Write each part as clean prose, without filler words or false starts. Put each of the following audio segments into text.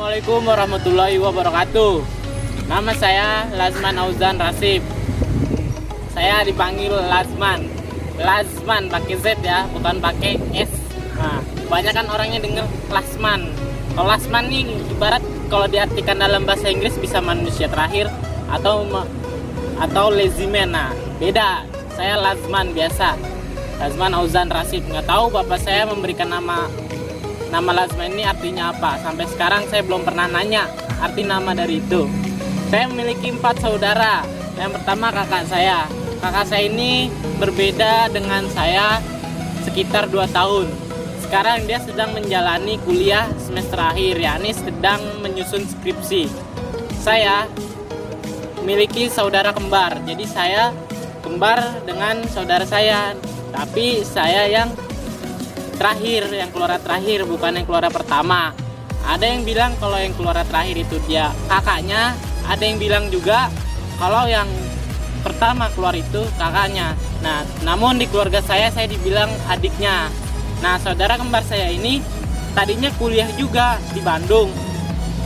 Assalamualaikum warahmatullahi wabarakatuh. Nama saya Lazman Auzan Rasib. Saya dipanggil Lazman. Lazman pakai Z ya, bukan pakai S. Nah, kebanyakan orangnya dengar Lazman. Kalau Lazman nih ibarat kalau diartikan dalam bahasa Inggris bisa manusia terakhir atau lazy man. Nah, beda. Saya Lazman biasa. Lazman Auzan Rasib. Nggak tahu bapak saya memberikan nama Lazman ini artinya apa. Sampai sekarang saya belum pernah nanya arti nama dari itu. Saya memiliki 4 saudara. Yang pertama kakak saya. Kakak saya ini berbeda dengan saya sekitar 2 tahun. Sekarang dia sedang menjalani kuliah semester akhir, yakni sedang menyusun skripsi. Saya memiliki saudara kembar. Jadi saya kembar dengan saudara saya. Tapi saya yang terakhir, yang keluar terakhir, bukan yang keluar pertama. Ada yang bilang kalau yang keluar terakhir itu dia kakaknya, ada yang bilang juga kalau yang pertama keluar itu kakaknya. Nah, namun di keluarga saya dibilang adiknya. Nah, saudara kembar saya ini tadinya kuliah juga di Bandung.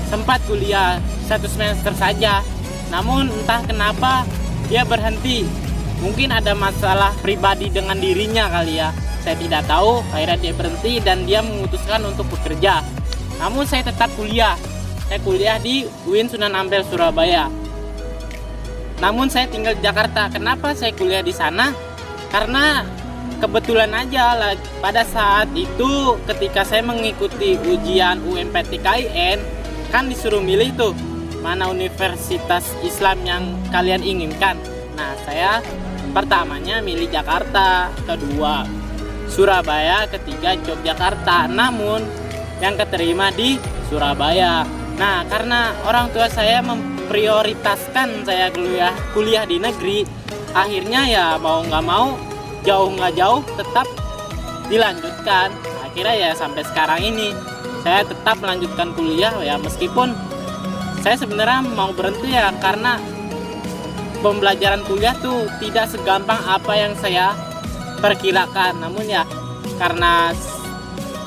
Sempat kuliah 1 semester saja. Namun entah kenapa dia berhenti. Mungkin ada masalah pribadi dengan dirinya kali ya. Saya tidak tahu, akhirnya dia berhenti dan dia memutuskan untuk bekerja. Namun saya tetap kuliah. Saya kuliah di UIN Sunan Ampel, Surabaya. Namun saya tinggal di Jakarta. Kenapa saya kuliah di sana? Karena kebetulan aja pada saat itu ketika saya mengikuti ujian UMPTKIN, kan disuruh milih tuh mana universitas Islam yang kalian inginkan. Nah, saya pertamanya milih Jakarta, kedua Surabaya, ketiga Yogyakarta. Namun yang keterima di Surabaya. Nah, karena orang tua saya memprioritaskan saya kuliah di negeri, akhirnya ya mau nggak mau, jauh nggak jauh, tetap dilanjutkan. Akhirnya ya sampai sekarang ini saya tetap melanjutkan kuliah ya, meskipun saya sebenarnya mau berhenti ya karena pembelajaran kuliah tuh tidak segampang apa yang saya perkirakan. Namun ya karena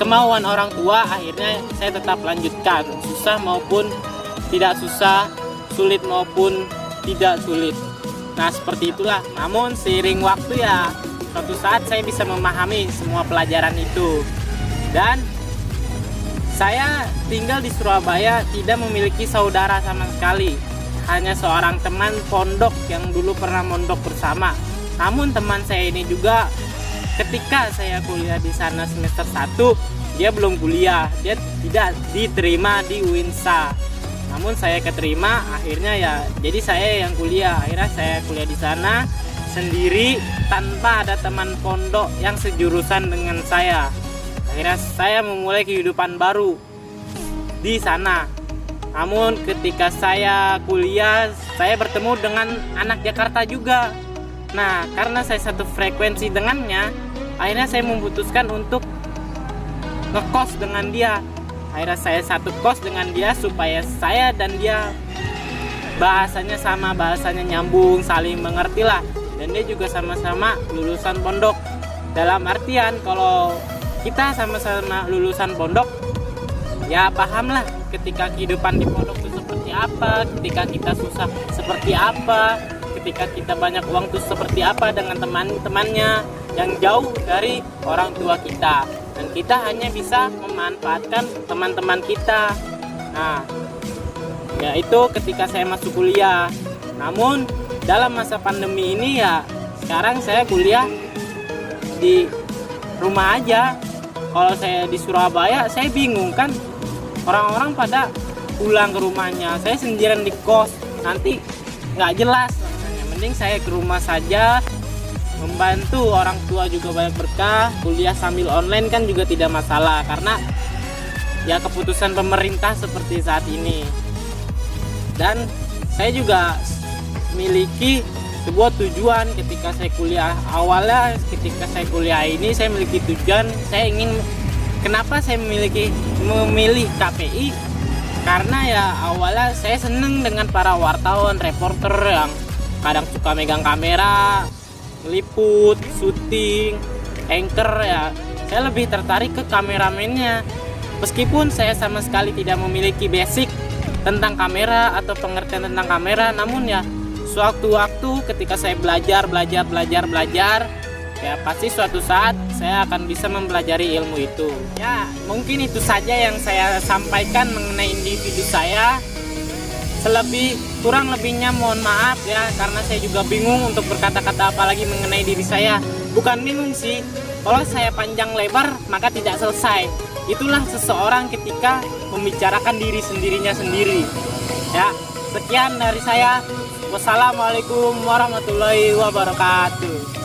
kemauan orang tua, akhirnya saya tetap lanjutkan, susah maupun tidak susah, sulit maupun tidak sulit. Nah, seperti itulah. Namun seiring waktu ya suatu saat saya bisa memahami semua pelajaran itu. Dan saya tinggal di Surabaya, tidak memiliki saudara sama sekali. Hanya seorang teman pondok yang dulu pernah mondok bersama. Namun teman saya ini juga ketika saya kuliah di sana semester 1, dia belum kuliah, dia tidak diterima di UINSA. Namun saya keterima, akhirnya ya jadi saya yang kuliah. Akhirnya saya kuliah di sana sendiri tanpa ada teman pondok yang sejurusan dengan saya. Akhirnya saya memulai kehidupan baru di sana. Namun ketika saya kuliah, saya bertemu dengan anak Jakarta juga. Nah, karena saya satu frekuensi dengannya, akhirnya saya memutuskan untuk ngekos dengan dia. Akhirnya saya satu kos dengan dia supaya saya dan dia bahasanya sama, bahasanya nyambung, saling mengerti lah. Dan dia juga sama-sama lulusan pondok. Dalam artian kalau kita sama-sama lulusan pondok, ya pahamlah ketika kehidupan di pondok itu seperti apa, ketika kita susah seperti apa, ketika kita banyak uang itu seperti apa dengan teman-temannya yang jauh dari orang tua kita, dan kita hanya bisa memanfaatkan teman-teman kita. Nah, yaitu ketika saya masuk kuliah. Namun dalam masa pandemi ini ya sekarang saya kuliah di rumah aja. Kalau saya di Surabaya, saya bingung kan, orang-orang pada pulang ke rumahnya, saya sendirian di kos, nanti nggak jelas. Mending saya ke rumah saja, membantu orang tua juga banyak berkah. Kuliah sambil online kan juga tidak masalah, karena ya keputusan pemerintah seperti saat ini. Dan saya juga memiliki sebuah tujuan ketika saya kuliah. Awalnya ketika saya kuliah ini saya memiliki tujuan, saya ingin, kenapa saya memilih KPI, karena ya awalnya saya seneng dengan para wartawan, reporter yang kadang suka megang kamera, meliput, syuting, anchor ya. Saya lebih tertarik ke kameramennya. Meskipun saya sama sekali tidak memiliki basic tentang kamera atau pengertian tentang kamera, namun ya sewaktu-waktu ketika saya belajar, ya pasti suatu saat saya akan bisa mempelajari ilmu itu. Ya, mungkin itu saja yang saya sampaikan mengenai individu saya. Kurang lebihnya mohon maaf ya, karena saya juga bingung untuk berkata-kata apalagi mengenai diri saya. Bukan bingung sih, kalau saya panjang lebar maka tidak selesai. Itulah seseorang ketika membicarakan diri sendirinya sendiri. Ya, sekian dari saya. Wassalamualaikum warahmatullahi wabarakatuh.